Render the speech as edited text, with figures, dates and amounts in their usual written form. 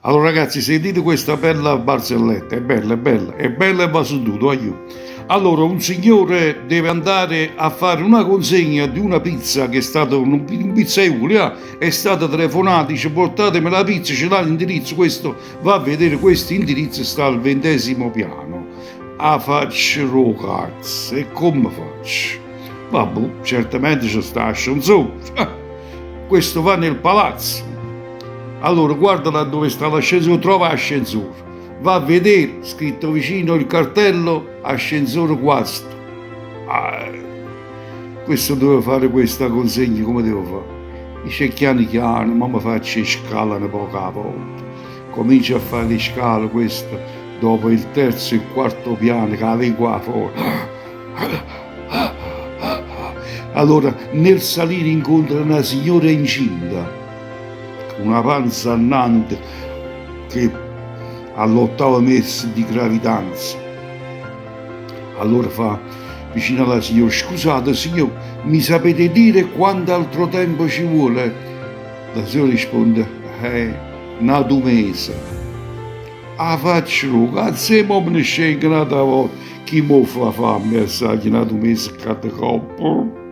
Allora ragazzi, sentite questa bella barzelletta, è bella e va su tutto, aiuto. Allora, un signore deve andare a fare una consegna di una pizza che è stata un pizzaiolo, è stata telefonata, dice portatemi la pizza, ce l'ha l'indirizzo, questo va a vedere questo indirizzo, sta al 20° piano. A faccio cazzo, e come faccio? Vabbè, certamente c'è sta ascensore. Questo va nel palazzo. Allora guarda là dove sta l'ascensore, trova l'ascensore. Va a vedere, scritto vicino il cartello, ascensore quarto. Ah, questo deve fare questa consegna, come devo fare? Dice chiano, ma mi faccio scala un po' a volta. Comincia a fare le scale, questo, dopo il terzo e il quarto piano, che la lingua fuori. Allora, nel salire incontra una signora incinta, una panza annante che all'8° mese di gravidanza. Allora fa vicino alla signora: scusate signor, mi sapete dire quanto altro tempo ci vuole? La signora risponde: una mese. Ah, faccio cazzo, ma me ne scengo una volta, chi mi fa fame, sa che una mese cade coppo.